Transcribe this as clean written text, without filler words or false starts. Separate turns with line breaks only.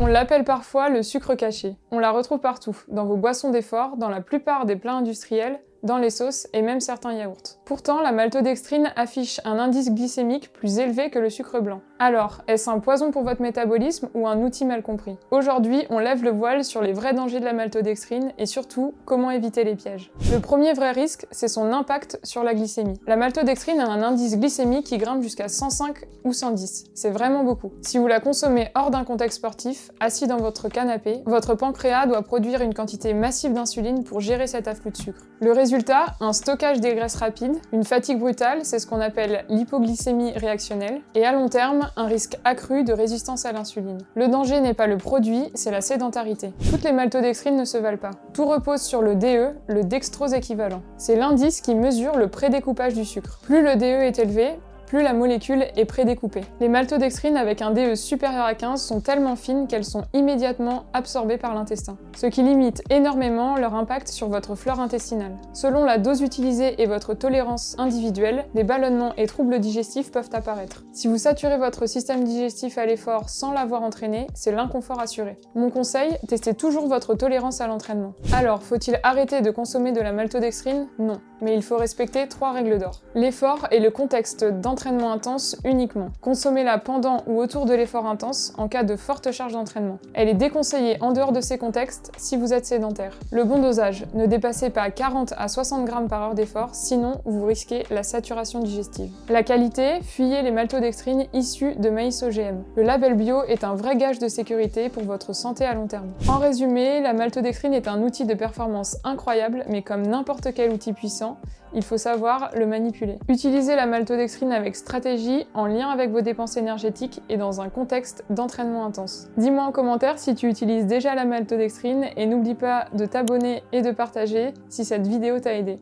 On l'appelle parfois le sucre caché. On la retrouve partout, dans vos boissons d'effort, dans la plupart des plats industriels, dans les sauces et même certains yaourts. Pourtant, la maltodextrine affiche un indice glycémique plus élevé que le sucre blanc. Alors, est-ce un poison pour votre métabolisme ou un outil mal compris? Aujourd'hui, on lève le voile sur les vrais dangers de la maltodextrine et surtout, comment éviter les pièges. Le premier vrai risque, c'est son impact sur la glycémie. La maltodextrine a un indice glycémique qui grimpe jusqu'à 105 ou 110. C'est vraiment beaucoup. Si vous la consommez hors d'un contexte sportif, assis dans votre canapé, votre pancréas doit produire une quantité massive d'insuline pour gérer cet afflux de sucre. Le résultat, un stockage des graisses rapides, une fatigue brutale, c'est ce qu'on appelle l'hypoglycémie réactionnelle, et à long terme, un risque accru de résistance à l'insuline. Le danger n'est pas le produit, c'est la sédentarité. Toutes les maltodextrines ne se valent pas. Tout repose sur le DE, le dextrose équivalent. C'est l'indice qui mesure le prédécoupage du sucre. Plus le DE est élevé, plus la molécule est prédécoupée. Les maltodextrines avec un DE supérieur à 15 sont tellement fines qu'elles sont immédiatement absorbées par l'intestin, ce qui limite énormément leur impact sur votre flore intestinale. Selon la dose utilisée et votre tolérance individuelle, des ballonnements et troubles digestifs peuvent apparaître. Si vous saturez votre système digestif à l'effort sans l'avoir entraîné, c'est l'inconfort assuré. Mon conseil, testez toujours votre tolérance à l'entraînement. Alors, faut-il arrêter de consommer de la maltodextrine? Non, mais il faut respecter 3 règles d'or. L'effort et le contexte d'entraînement intense uniquement. Consommez-la pendant ou autour de l'effort intense en cas de forte charge d'entraînement. Elle est déconseillée en dehors de ces contextes si vous êtes sédentaire. Le bon dosage, ne dépassez pas 40 à 60 grammes par heure d'effort, sinon vous risquez la saturation digestive. La qualité, fuyez les maltodextrines issues de maïs OGM. Le label bio est un vrai gage de sécurité pour votre santé à long terme. En résumé, la maltodextrine est un outil de performance incroyable, mais comme n'importe quel outil puissant, il faut savoir le manipuler. Utilisez la maltodextrine avec stratégie, en lien avec vos dépenses énergétiques et dans un contexte d'entraînement intense. Dis-moi en commentaire si tu utilises déjà la maltodextrine et n'oublie pas de t'abonner et de partager si cette vidéo t'a aidé.